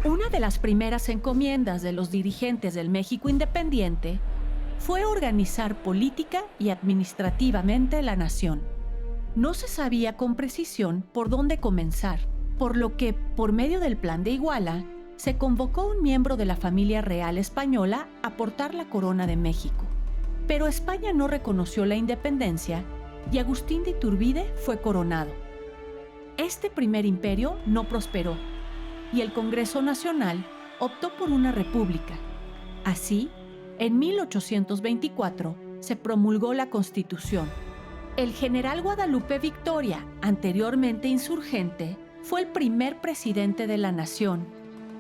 Una de las primeras encomiendas de los dirigentes del México independiente fue organizar política y administrativamente la nación. No se sabía con precisión por dónde comenzar, por lo que, por medio del Plan de Iguala, se convocó un miembro de la familia real española a portar la corona de México. Pero España no reconoció la independencia y Agustín de Iturbide fue coronado. Este primer imperio no prosperó y el Congreso Nacional optó por una república. Así, en 1824 se promulgó la Constitución. El general Guadalupe Victoria, anteriormente insurgente, fue el primer presidente de la nación,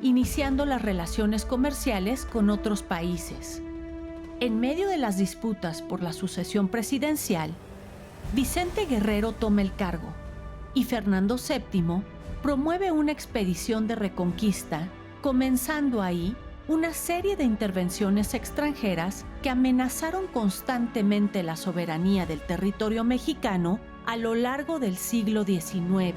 iniciando las relaciones comerciales con otros países. En medio de las disputas por la sucesión presidencial, Vicente Guerrero toma el cargo y Fernando VII promueve una expedición de reconquista, comenzando ahí una serie de intervenciones extranjeras que amenazaron constantemente la soberanía del territorio mexicano a lo largo del siglo XIX.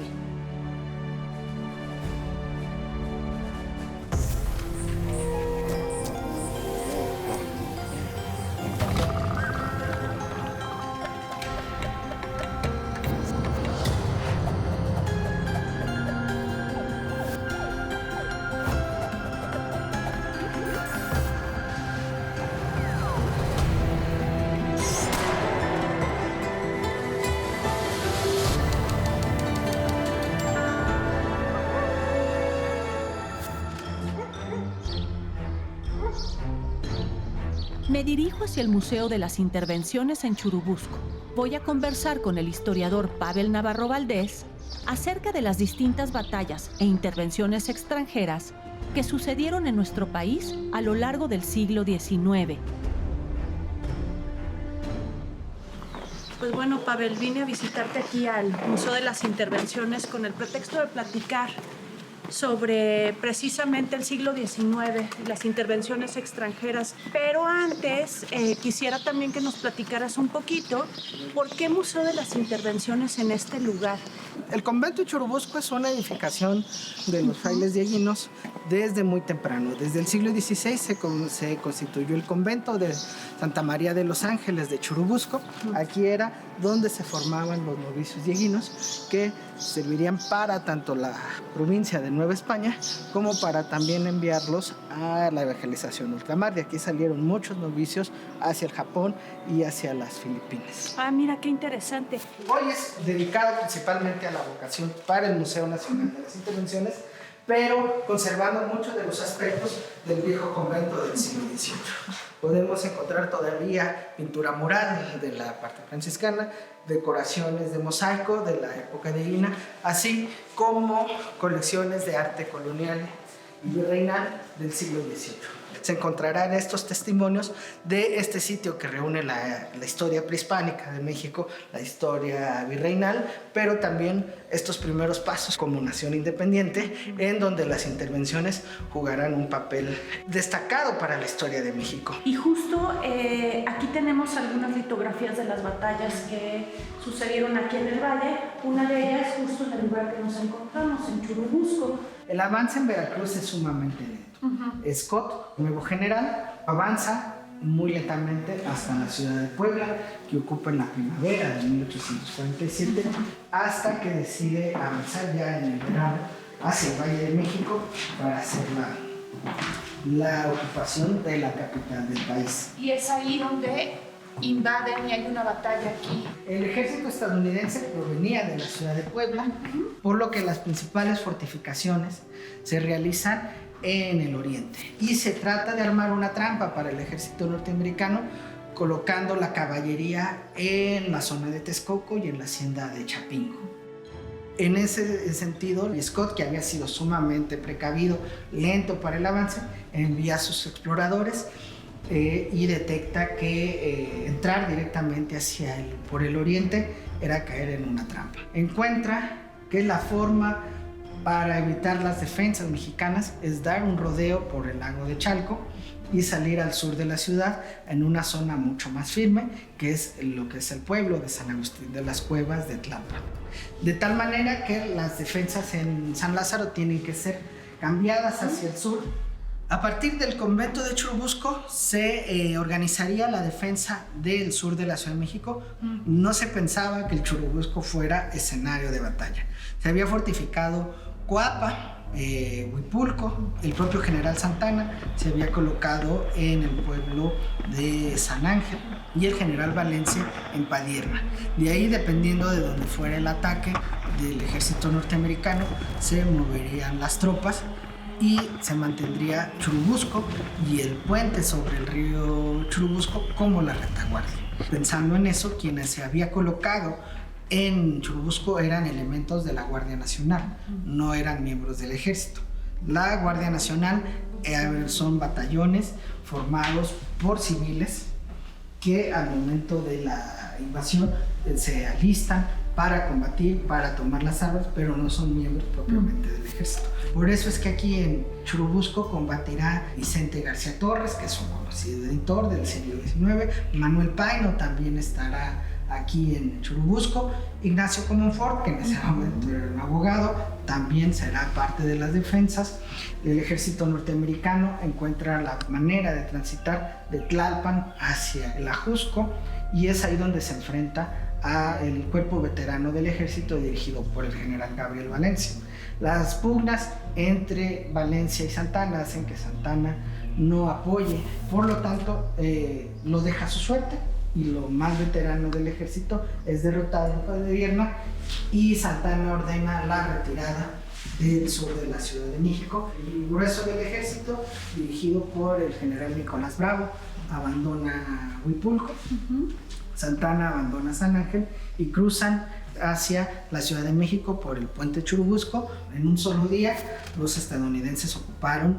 Me dirijo hacia el Museo de las Intervenciones en Churubusco. Voy a conversar con el historiador Pavel Navarro Valdés acerca de las distintas batallas e intervenciones extranjeras que sucedieron en nuestro país a lo largo del siglo XIX. Pues bueno, Pavel, vine a visitarte aquí al Museo de las Intervenciones con el pretexto de platicar sobre precisamente el siglo XIX y las intervenciones extranjeras. Pero antes quisiera también que nos platicaras un poquito por qué Museo de las Intervenciones en este lugar. El convento de Churubusco es una edificación de los frailes dieguinos desde muy temprano. Desde el siglo XVI se constituyó el convento de Santa María de los Ángeles de Churubusco. Aquí era donde se formaban los novicios dieguinos que servirían para tanto la provincia de Nueva España como para también enviarlos a la evangelización ultramar. De aquí salieron muchos novicios hacia el Japón y hacia las Filipinas. Ah, mira, qué interesante. Hoy es dedicado principalmente a la vocación para el Museo Nacional de las Intervenciones, pero conservando muchos de los aspectos del viejo convento del siglo XVIII. Podemos encontrar todavía pintura mural de la parte franciscana, decoraciones de mosaico de la época dieguina, así como colecciones de arte colonial y virreinal del siglo XVIII. Se encontrarán estos testimonios de este sitio que reúne la historia prehispánica de México, la historia virreinal, pero también estos primeros pasos como nación independiente, en donde las intervenciones jugarán un papel destacado para la historia de México. Y justo aquí tenemos algunas litografías de las batallas que sucedieron aquí en el valle. Una de ellas justo en el lugar que nos encontramos, en Churubusco. El avance en Veracruz es sumamente lento. Scott, nuevo general, avanza muy lentamente hasta la ciudad de Puebla, que ocupa en la primavera de 1847, hasta que decide avanzar ya en el verano hacia el Valle de México para hacer la ocupación de la capital del país. Y es ahí donde invaden y hay una batalla aquí. El ejército estadounidense provenía de la ciudad de Puebla, por lo que las principales fortificaciones se realizan en el oriente. Y se trata de armar una trampa para el ejército norteamericano, colocando la caballería en la zona de Texcoco y en la hacienda de Chapingo. En ese sentido, Scott, que había sido sumamente precavido, lento para el avance, envía a sus exploradores y detecta que entrar directamente por el oriente era caer en una trampa. Encuentra que la forma para evitar las defensas mexicanas es dar un rodeo por el lago de Chalco y salir al sur de la ciudad en una zona mucho más firme, que es lo que es el pueblo de San Agustín de las Cuevas de Tlalpan. De tal manera que las defensas en San Lázaro tienen que ser cambiadas hacia el sur. A partir del convento de Churubusco se organizaría la defensa del sur de la Ciudad de México. No se pensaba que el Churubusco fuera escenario de batalla. Se había fortificado Coapa, Huipulco, el propio general Santana se había colocado en el pueblo de San Ángel y el general Valencia en Padierna. De ahí, dependiendo de donde fuera el ataque del ejército norteamericano, se moverían las tropas y se mantendría Churubusco y el puente sobre el río Churubusco como la retaguardia. Pensando en eso, quienes se había colocado en Churubusco eran elementos de la Guardia Nacional, no eran miembros del ejército. La Guardia Nacional son batallones formados por civiles que al momento de la invasión se alistan para combatir, para tomar las armas, pero no son miembros propiamente del ejército. Por eso es que aquí en Churubusco combatirá Vicente García Torres, que es un conocido editor del siglo XIX, Manuel Paino también estará aquí en Churubusco, Ignacio Comonfort, que en ese momento era un abogado, también será parte de las defensas. El ejército norteamericano encuentra la manera de transitar de Tlalpan hacia el Ajusco y es ahí donde se enfrenta al cuerpo veterano del ejército dirigido por el general Gabriel Valencia. Las pugnas entre Valencia y Santana hacen que Santana no apoye, por lo tanto lo deja a su suerte y lo más veterano del ejército es derrotado en Padierna y Santana ordena la retirada del sur de la Ciudad de México. El grueso del ejército, dirigido por el general Nicolás Bravo, abandona Huipulco. Santana abandona San Ángel y cruzan hacia la Ciudad de México por el puente Churubusco. En un solo día, los estadounidenses ocuparon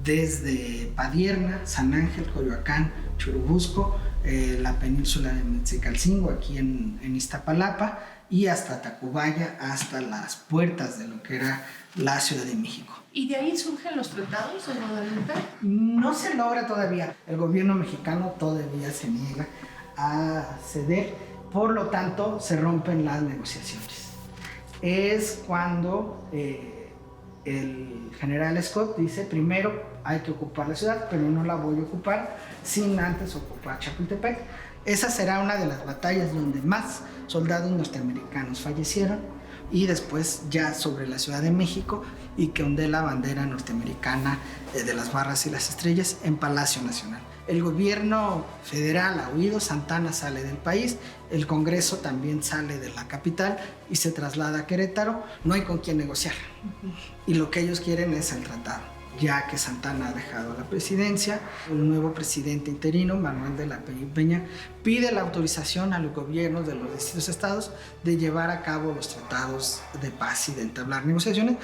desde Padierna, San Ángel, Coyoacán, Churubusco, la península de Mexicalcingo, aquí en Iztapalapa, y hasta Tacubaya, hasta las puertas de lo que era la Ciudad de México. ¿Y de ahí surgen los tratados de Guadalupe? No se logra todavía. El gobierno mexicano todavía se niega a ceder, por lo tanto se rompen las negociaciones. Es cuando el general Scott dice: primero hay que ocupar la ciudad, pero no la voy a ocupar sin antes ocupar Chapultepec. Esa será una de las batallas donde más soldados norteamericanos fallecieron, y después ya sobre la Ciudad de México, y que ondea la bandera norteamericana de las barras y las estrellas en Palacio Nacional. El gobierno federal ha huido, Santana sale del país, el Congreso también sale de la capital y se traslada a Querétaro. No hay con quién negociar y lo que ellos quieren es el tratado. Ya que Santana ha dejado la presidencia, el nuevo presidente interino, Manuel de la Peña, pide la autorización a los gobiernos de los distintos estados de llevar a cabo los tratados de paz y de entablar negociaciones,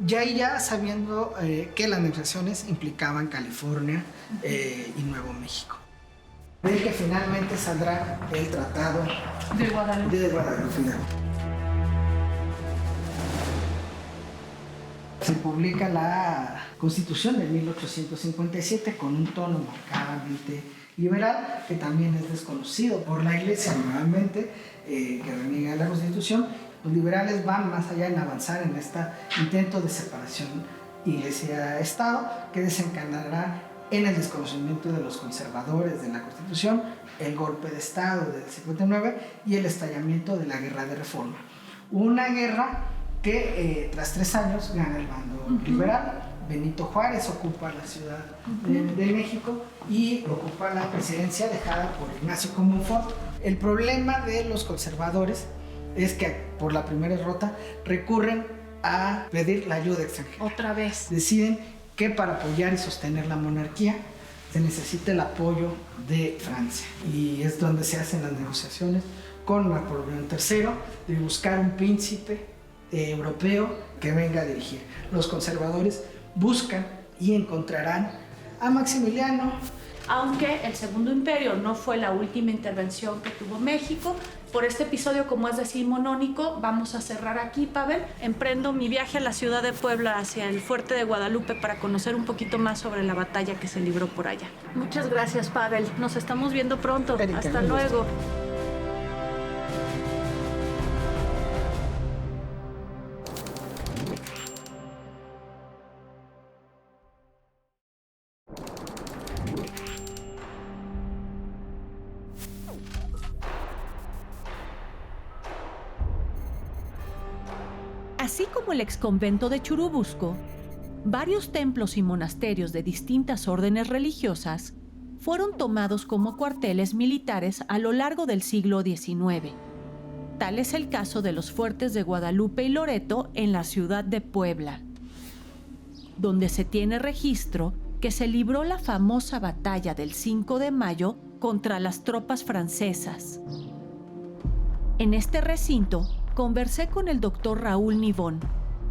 ya sabiendo que las negociaciones implicaban California y Nuevo México. De que finalmente saldrá el tratado de Guadalupe. Se publica la Constitución de 1857 con un tono marcadamente liberal, que también es desconocido por la Iglesia nuevamente, que reniega la Constitución. Los liberales van más allá en avanzar en este intento de separación Iglesia-Estado, que desencadenará en el desconocimiento de los conservadores de la Constitución, el golpe de Estado del 59 y el estallamiento de la Guerra de Reforma. Una guerra que tras 3 años gana el bando liberal. Benito Juárez ocupa la Ciudad de México y ocupa la presidencia dejada por Ignacio Comonfort. El problema de los conservadores es que por la primera derrota recurren a pedir la ayuda extranjera. Otra vez. Deciden que para apoyar y sostener la monarquía se necesita el apoyo de Francia, y es donde se hacen las negociaciones con Napoleón III de buscar un príncipe europeo que venga a dirigir. Los conservadores buscan y encontrarán a Maximiliano. Aunque el Segundo Imperio no fue la última intervención que tuvo México, por este episodio, como es decimonónico, vamos a cerrar aquí, Pavel. Emprendo mi viaje a la ciudad de Puebla hacia el fuerte de Guadalupe para conocer un poquito más sobre la batalla que se libró por allá. Muchas gracias, Pavel. Nos estamos viendo pronto. Erika, hasta luego. Así como el exconvento de Churubusco, varios templos y monasterios de distintas órdenes religiosas fueron tomados como cuarteles militares a lo largo del siglo XIX. Tal es el caso de los fuertes de Guadalupe y Loreto en la ciudad de Puebla, donde se tiene registro que se libró la famosa batalla del 5 de mayo contra las tropas francesas. En este recinto conversé con el doctor Raúl Nibón,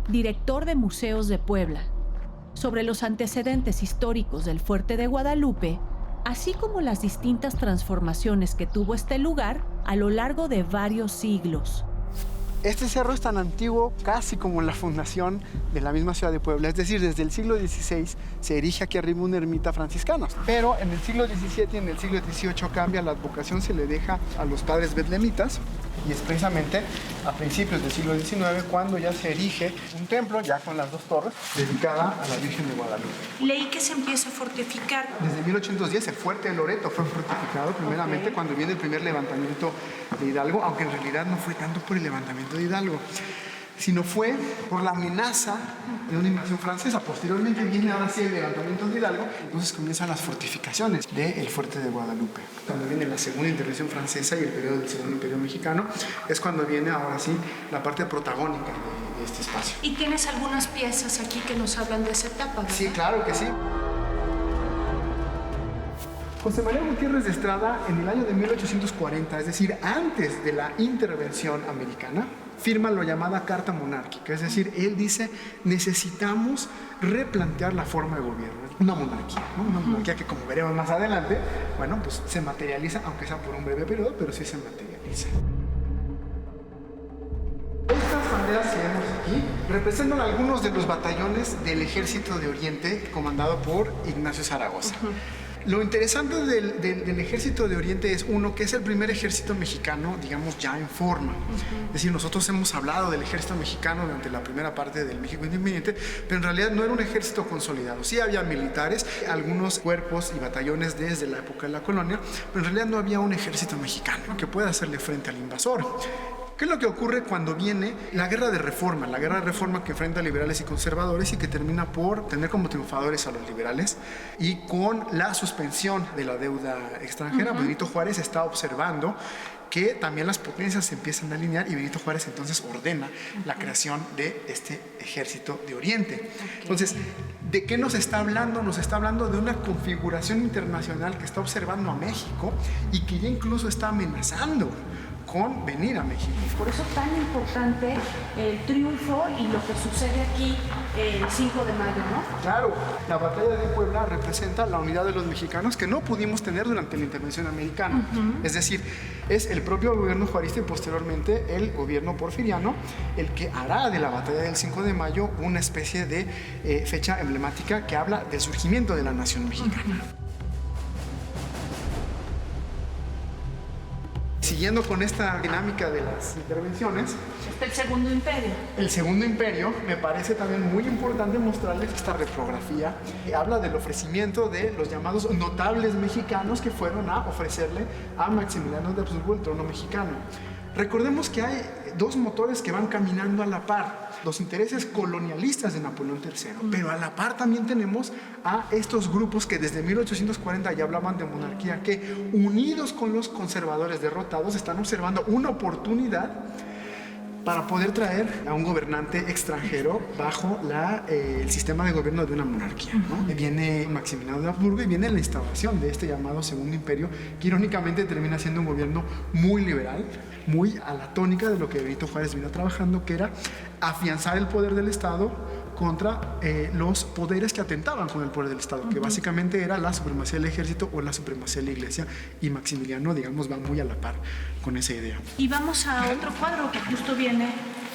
director de Museos de Puebla, sobre los antecedentes históricos del Fuerte de Guadalupe, así como las distintas transformaciones que tuvo este lugar a lo largo de varios siglos. Este cerro es tan antiguo casi como la fundación de la misma ciudad de Puebla, es decir, desde el siglo XVI se erige aquí arriba una ermita franciscana. Pero en el siglo XVII y en el siglo XVIII cambia, la advocación se le deja a los padres betlemitas, y es precisamente a principios del siglo XIX cuando ya se erige un templo, ya con las dos torres, dedicada a la Virgen de Guadalupe. Leí que se empieza a fortificar. Desde 1810 el fuerte de Loreto fue fortificado primeramente cuando viene el primer levantamiento de Hidalgo, aunque en realidad no fue tanto por el levantamiento de Hidalgo, sino fue por la amenaza de una invasión francesa. Posteriormente viene ahora sí el levantamiento de Hidalgo, entonces comienzan las fortificaciones del fuerte de Guadalupe. Cuando viene la segunda intervención francesa y el periodo del Segundo Imperio Mexicano, es cuando viene ahora sí la parte protagónica de este espacio. Y tienes algunas piezas aquí que nos hablan de esa etapa, ¿verdad? Sí, claro que sí. José María Gutiérrez de Estrada, en el año de 1840, es decir, antes de la intervención americana, firma lo llamada Carta Monárquica, es decir, él dice, necesitamos replantear la forma de gobierno, una monarquía, ¿no? Una monarquía que, como veremos más adelante, bueno, pues se materializa, aunque sea por un breve periodo, pero sí se materializa. Estas banderas que vemos aquí representan algunos de los batallones del Ejército de Oriente comandado por Ignacio Zaragoza. Lo interesante del Ejército de Oriente es, uno, que es el primer ejército mexicano, digamos, ya en forma. Es decir, nosotros hemos hablado del ejército mexicano durante la primera parte del México Independiente, pero en realidad no era un ejército consolidado. Sí había militares, algunos cuerpos y batallones desde la época de la colonia, pero en realidad no había un ejército mexicano que pueda hacerle frente al invasor. ¿Qué es lo que ocurre cuando viene la guerra de reforma? La guerra de reforma que enfrenta a liberales y conservadores y que termina por tener como triunfadores a los liberales, y con la suspensión de la deuda extranjera. Benito Juárez está observando que también las potencias se empiezan a alinear y Benito Juárez entonces ordena la creación de este Ejército de Oriente. Entonces, ¿de qué nos está hablando? Nos está hablando de una configuración internacional que está observando a México y que ya incluso está amenazando con venir a México. Por eso tan importante el triunfo y lo que sucede aquí el 5 de mayo, ¿no? Claro, la batalla de Puebla representa la unidad de los mexicanos que no pudimos tener durante la intervención americana. Es decir, es el propio gobierno juarista y posteriormente el gobierno porfiriano el que hará de la batalla del 5 de mayo una especie de fecha emblemática que habla del surgimiento de la nación mexicana. Siguiendo con esta dinámica de las intervenciones, Está el Segundo Imperio. el Segundo Imperio, me parece también muy importante mostrarles esta reprografía que habla del ofrecimiento de los llamados notables mexicanos que fueron a ofrecerle a Maximiliano de Habsburgo el trono mexicano. Recordemos que hay dos motores que van caminando a la par, los intereses colonialistas de Napoleón III, pero a la par también tenemos a estos grupos que desde 1840 ya hablaban de monarquía, que unidos con los conservadores derrotados están observando una oportunidad para poder traer a un gobernante extranjero bajo el sistema de gobierno de una monarquía, ¿no? Viene Maximiliano de Habsburgo y viene la instauración de este llamado Segundo Imperio, que irónicamente termina siendo un gobierno muy liberal, muy a la tónica de lo que Benito Juárez vino trabajando, que era afianzar el poder del Estado contra los poderes que atentaban con el poder del Estado, que básicamente era la supremacía del ejército o la supremacía de la iglesia, y Maximiliano, digamos, va muy a la par con esa idea. Y vamos a otro cuadro que justo viene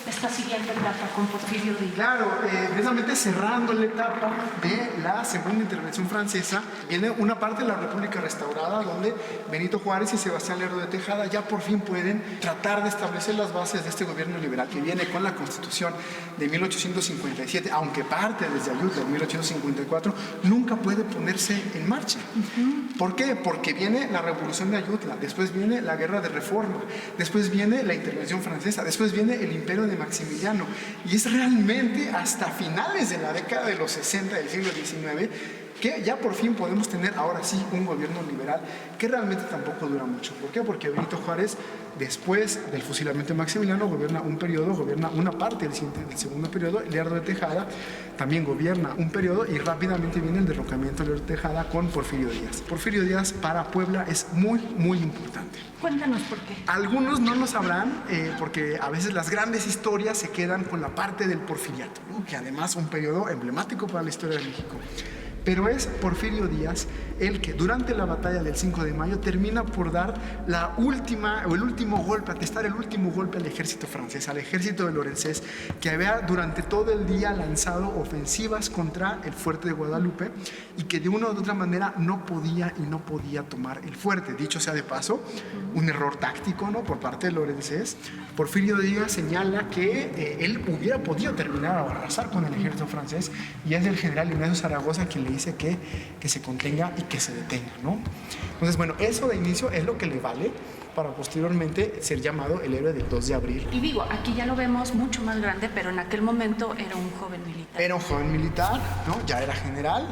esta siguiente etapa con Porfirio Díaz. Claro, precisamente cerrando la etapa de la segunda intervención francesa, viene una parte de la República restaurada donde Benito Juárez y Sebastián Lerdo de Tejada ya por fin pueden tratar de establecer las bases de este gobierno liberal que viene con la Constitución de 1857, aunque parte desde Ayutla en 1854, nunca puede ponerse en marcha. ¿Por qué? Porque viene la Revolución de Ayutla, después viene la Guerra de Reforma, después viene la intervención francesa, después viene el Imperio de de Maximiliano. Y es realmente hasta finales de la década de los 60 del siglo XIX que ya por fin podemos tener ahora sí un gobierno liberal que realmente tampoco dura mucho. ¿Por qué? Porque Benito Juárez, después del fusilamiento de Maximiliano, gobierna un periodo, gobierna una parte del segundo periodo. Lerdo de Tejada también gobierna un periodo y rápidamente viene el derrocamiento de Lerdo de Tejada con Porfirio Díaz. Porfirio Díaz para Puebla es muy, muy importante. Cuéntanos por qué. Algunos no lo sabrán porque a veces las grandes historias se quedan con la parte del porfiriato, ¿no? Que además es un periodo emblemático para la historia de México. Pero es Porfirio Díaz el que durante la batalla del 5 de mayo termina por dar el último golpe, atestar el último golpe al ejército francés, al ejército de Lorenzés, que había durante todo el día lanzado ofensivas contra el fuerte de Guadalupe y que de una u otra manera no podía tomar el fuerte. Dicho sea de paso, un error táctico, ¿no?, por parte de Lorenzés. Porfirio Díaz señala que él hubiera podido terminar o arrasar con el ejército francés y es el general Ignacio Zaragoza quien le dice que se contenga y que se detenga, ¿no? Entonces, bueno, eso de inicio es lo que le vale para posteriormente ser llamado el héroe del 2 de abril. Y digo, aquí ya lo vemos mucho más grande, pero en aquel momento era un joven militar. Era un joven militar, ¿no? Ya era general,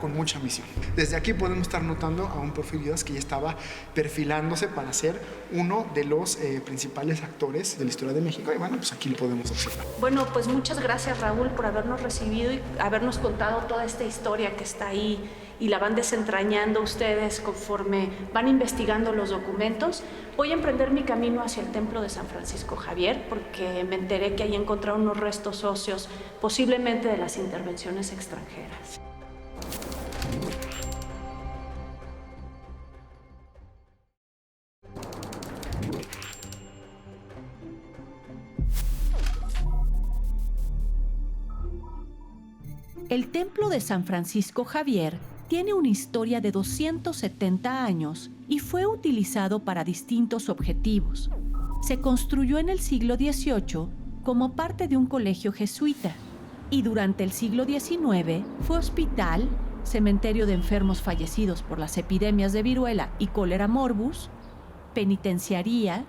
con mucha misión. Desde aquí podemos estar notando a un Porfirio Díaz que ya estaba perfilándose para ser uno de los principales actores de la historia de México. Y bueno, pues aquí lo podemos observar. Bueno, pues muchas gracias, Raúl, por habernos recibido y habernos contado toda esta historia que está ahí y la van desentrañando ustedes conforme van investigando los documentos. Voy a emprender mi camino hacia el templo de San Francisco Javier porque me enteré que ahí encontraron unos restos óseos, posiblemente de las intervenciones extranjeras. El templo de San Francisco Javier tiene una historia de 270 años y fue utilizado para distintos objetivos. Se construyó en el siglo XVIII como parte de un colegio jesuita y durante el siglo XIX fue hospital, cementerio de enfermos fallecidos por las epidemias de viruela y cólera morbus, penitenciaría,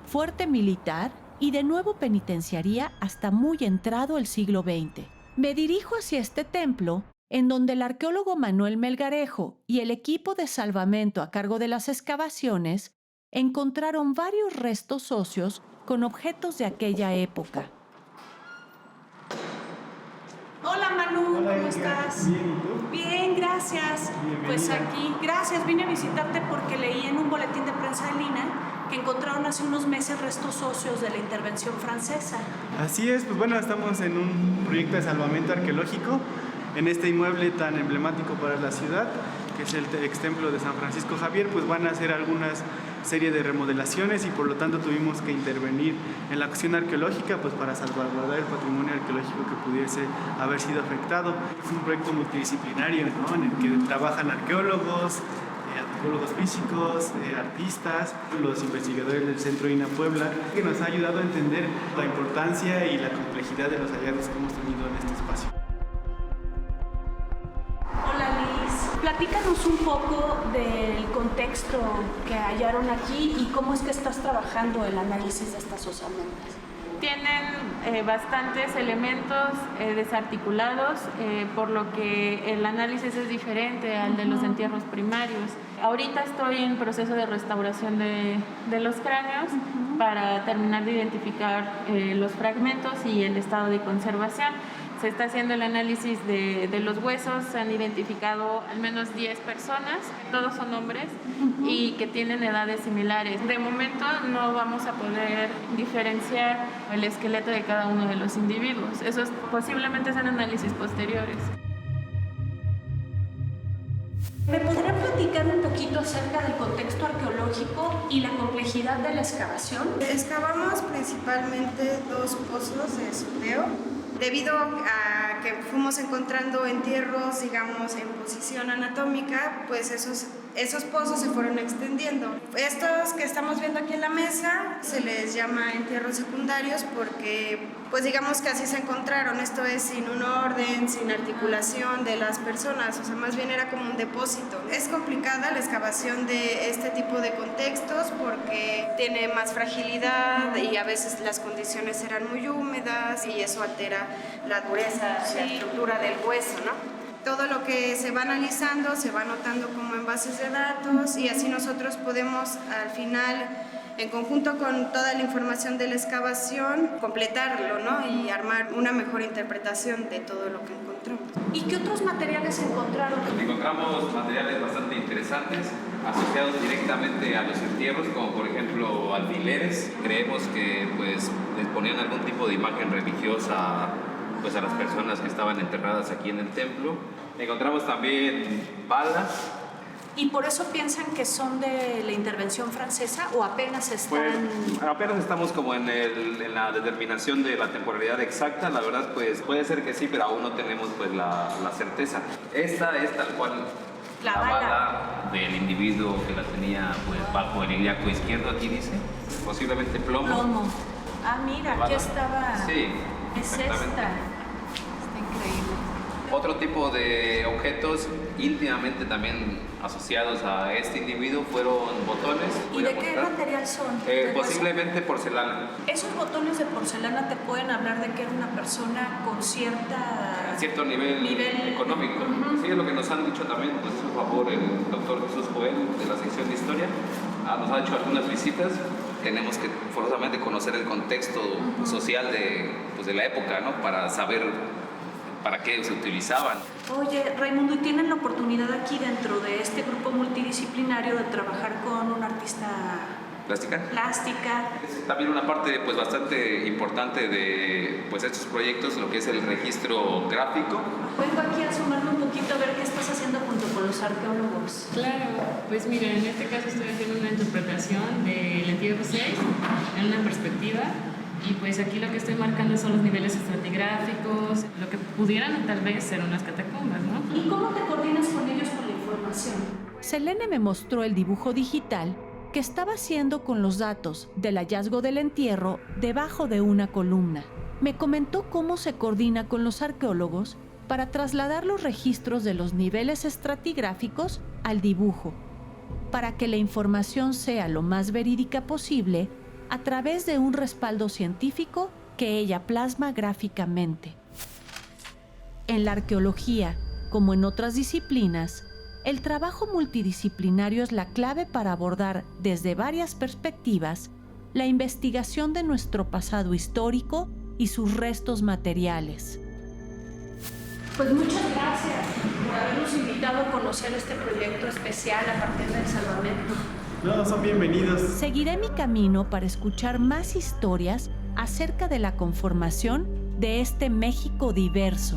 fuerte militar y de nuevo penitenciaría hasta muy entrado el siglo XX. Me dirijo hacia este templo, en donde el arqueólogo Manuel Melgarejo y el equipo de salvamento a cargo de las excavaciones encontraron varios restos óseos con objetos de aquella época. Hola Manu, Hola, ¿cómo Erika. estás? Bien, ¿y tú? Bien, gracias. Bienvenida. Pues aquí, gracias, vine a visitarte porque leí en un boletín de prensa de Lina que encontraron hace unos meses restos óseos de la intervención francesa. Así es, pues bueno, estamos en un proyecto de salvamento arqueológico en este inmueble tan emblemático para la ciudad, que es el extemplo de San Francisco Javier. Pues van a hacer algunas serie de remodelaciones y por lo tanto tuvimos que intervenir en la acción arqueológica pues para salvaguardar el patrimonio arqueológico que pudiese haber sido afectado. Es un proyecto multidisciplinario, ¿no?, en el que trabajan arqueólogos, antropólogos físicos, artistas, los investigadores del Centro INA Puebla, que nos ha ayudado a entender la importancia y la complejidad de los hallazgos que hemos tenido en este espacio. Hola Liz, platícanos un poco del contexto que hallaron aquí y cómo es que estás trabajando el análisis de estas osamentas. Tienen bastantes elementos desarticulados, por lo que el análisis es diferente al de los entierros primarios. Ahorita estoy en proceso de restauración de los cráneos para terminar de identificar los fragmentos y el estado de conservación. Se está haciendo el análisis de los huesos, se han identificado al menos 10 personas, todos son hombres y que tienen edades similares. De momento no vamos a poder diferenciar el esqueleto de cada uno de los individuos. Esos posiblemente sean análisis posteriores. ¿Me podría platicar un poquito acerca del contexto arqueológico y la complejidad de la excavación? Excavamos principalmente 2 pozos de sondeo, debido a que fuimos encontrando entierros, digamos, en posición anatómica, pues esos esos pozos se fueron extendiendo. Estos que estamos viendo aquí en la mesa se les llama entierros secundarios porque, pues digamos que así se encontraron. Esto es sin un orden, sin articulación de las personas, o sea, más bien era como un depósito. Es complicada la excavación de este tipo de contextos porque tiene más fragilidad y a veces las condiciones eran muy húmedas y eso altera la dureza, la estructura del hueso, ¿no? Todo lo que se va analizando se va anotando como en bases de datos y así nosotros podemos al final, en conjunto con toda la información de la excavación, completarlo, ¿no? Y armar una mejor interpretación de todo lo que encontramos. ¿Y qué otros materiales encontraron? Encontramos materiales bastante interesantes asociados directamente a los entierros, como por ejemplo alfileres. Creemos que pues les ponían algún tipo de imagen religiosa pues a las personas que estaban enterradas aquí en el templo. Encontramos también balas. ¿Y por eso piensan que son de la intervención francesa o apenas están...? Pues apenas estamos como en la determinación de la temporalidad exacta. La verdad pues puede ser que sí, pero aún no tenemos pues la certeza. Esta es tal cual la bala del individuo que la tenía pues bajo el ilíaco izquierdo, aquí dice. Posiblemente plomo. Plomo. Ah, mira, aquí estaba... Sí. Es esta. Está increíble. Otro tipo de objetos íntimamente también asociados a este individuo fueron botones. ¿Y de qué material son? Posiblemente porcelana. ¿Esos botones de porcelana te pueden hablar de que era una persona con cierto nivel económico? Sí, es lo que nos han dicho también, pues, por favor, el doctor Jesús Joel de la sección de historia nos ha hecho algunas visitas. Tenemos que forzosamente conocer el contexto social de la época, ¿no? Para saber para qué se utilizaban. Oye, Raimundo, ¿y tienen la oportunidad aquí dentro de este grupo multidisciplinario de trabajar con un artista plástica? Es también una parte pues bastante importante de pues estos proyectos, lo que es el registro gráfico. Vengo aquí a sumarme un poquito a ver qué estás haciendo junto con los arqueólogos. Claro, pues mira, en este caso estoy haciendo una interpretación del entierro 6 en una perspectiva. Y pues aquí lo que estoy marcando son los niveles estratigráficos, lo que pudieran tal vez ser unas catacumbas, ¿no? ¿Y cómo te coordinas con ellos con la información? Selene me mostró el dibujo digital que estaba haciendo con los datos del hallazgo del entierro debajo de una columna. Me comentó cómo se coordina con los arqueólogos para trasladar los registros de los niveles estratigráficos al dibujo, para que la información sea lo más verídica posible a través de un respaldo científico que ella plasma gráficamente. En la arqueología, como en otras disciplinas, el trabajo multidisciplinario es la clave para abordar desde varias perspectivas la investigación de nuestro pasado histórico y sus restos materiales. Pues muchas gracias por habernos invitado a conocer este proyecto especial a partir del salvamento. No, son bienvenidos. Seguiré mi camino para escuchar más historias acerca de la conformación de este México diverso.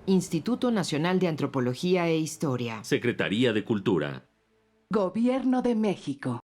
Instituto Nacional de Antropología e Historia. Secretaría de Cultura. Gobierno de México.